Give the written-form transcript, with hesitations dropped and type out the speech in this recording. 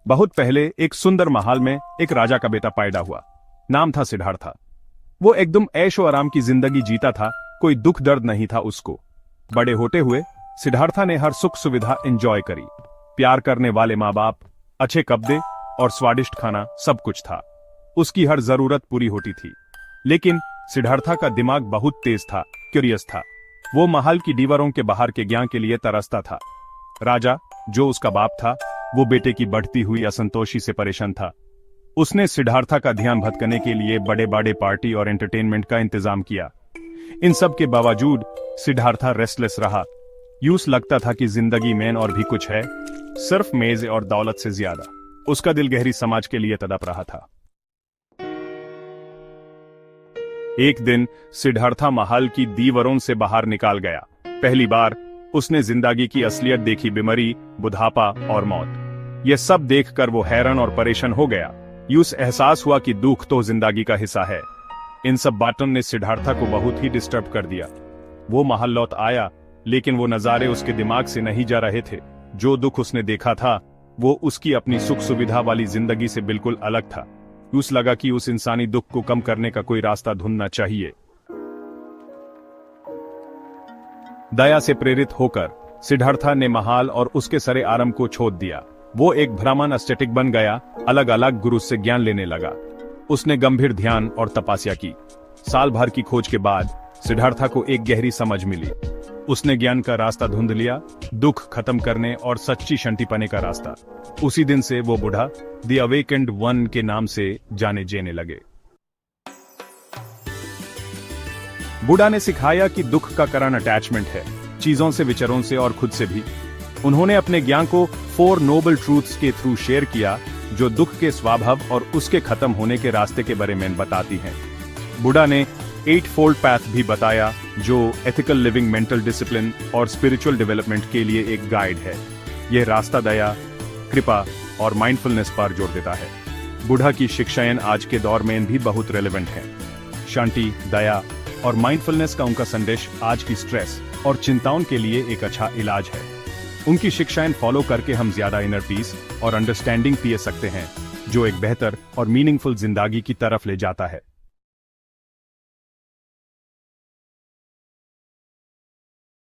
बहुत पहले एक सुंदर महल में एक राजा का बेटा पैदा हुआ। नाम था सिद्धार्था। वो एकदम ऐशो आराम की जिंदगी जीता था, कोई दुख दर्द नहीं था उसको। बड़े होते हुए सिद्धार्था ने हर सुख सुविधा एंजॉय करी। प्यार करने वाले माँ बाप, अच्छे कपड़े और स्वादिष्ट खाना, सब कुछ था। उसकी हर जरूरत पूरी होती थी। लेकिन सिद्धार्था का दिमाग बहुत तेज था, क्यूरियस था। वो महल की दीवारों के बाहर के ज्ञान के लिए तरसता था। राजा, जो उसका बाप था, वो बेटे की बढ़ती हुई असंतोषी से परेशान था। उसने सिद्धार्था का ध्यान भटकाने के लिए बड़े बड़े पार्टी और एंटरटेनमेंट का इंतजाम किया। इन सब के बावजूद सिद्धार्था रेस्टलेस रहा। यूं लगता था कि जिंदगी में और भी कुछ है, सिर्फ मेज और दौलत से ज्यादा। उसका दिल गहरी समाज के लिए तड़प रहा था। एक दिन सिद्धार्था महल की दीवारों से बाहर निकाल गया। पहली बार उसने जिंदगी की असलियत देखी, बीमारी, बुढ़ापा और मौत। ये सब देखकर वो हैरान और परेशान हो गया। यूं एहसास हुआ कि दुख तो जिंदगी का हिस्सा है। इन सब बातों ने सिद्धार्था को बहुत ही डिस्टर्ब कर दिया। वो महल लौट आया, लेकिन वो नजारे उसके दिमाग से नहीं जा रहे थे। जो दुख उसने देखा था, वो उसकी अपनी सुख सुविधा वाली जिंदगी से बिल्कुल अलग था। उस लगा कि उस इंसानी दुख को कम करने का कोई रास्ता ढूंढना चाहिए। दया से प्रेरित होकर सिद्धार्था ने महल और उसके सारे आराम को छोड़ दिया। वो एक ब्राह्मण अस्टेटिक बन गया, अलग अलग गुरु से ज्ञान लेने लगा। उसने गंभीर ध्यान और तपस्या की। साल भर की खोज के बाद सिद्धार्था को एक गहरी समझ मिली। उसने ज्ञान का रास्ता ढूंढ लिया, दुख खत्म करने और सच्ची शांति पाने का रास्ता। उसी दिन से वो बूढ़ा द अवेकेंड वन के नाम से जाने जाने लगे। बुढ़ा ने सिखाया कि दुख का कारण अटैचमेंट है, चीजों से, विचारों से और खुद से भी। उन्होंने अपने ज्ञान को 4 नोबल ट्रूथ्स के थ्रू शेयर किया, जो दुख के स्वभाव और उसके खत्म होने के रास्ते के बारे में बताती हैं। बुढ़ा ने 8 फोल्ड पैथ भी बताया, जो एथिकल लिविंग, मेंटल डिसिप्लिन और स्पिरिचुअल डेवलपमेंट के लिए एक गाइड है। यह रास्ता दया, कृपा और माइंडफुलनेस पर जोर देता है। बुढ़ा की शिक्षाएं आज के दौर में भी बहुत रेलेवेंट हैं। शांति, दया और माइंडफुलनेस का उनका संदेश आज की स्ट्रेस और चिंताओं के लिए एक अच्छा इलाज है। उनकी शिक्षाएं फॉलो करके हम ज्यादा इनर पीस और अंडरस्टैंडिंग पा सकते हैं, जो एक बेहतर और मीनिंगफुल जिंदगी की तरफ ले जाता है।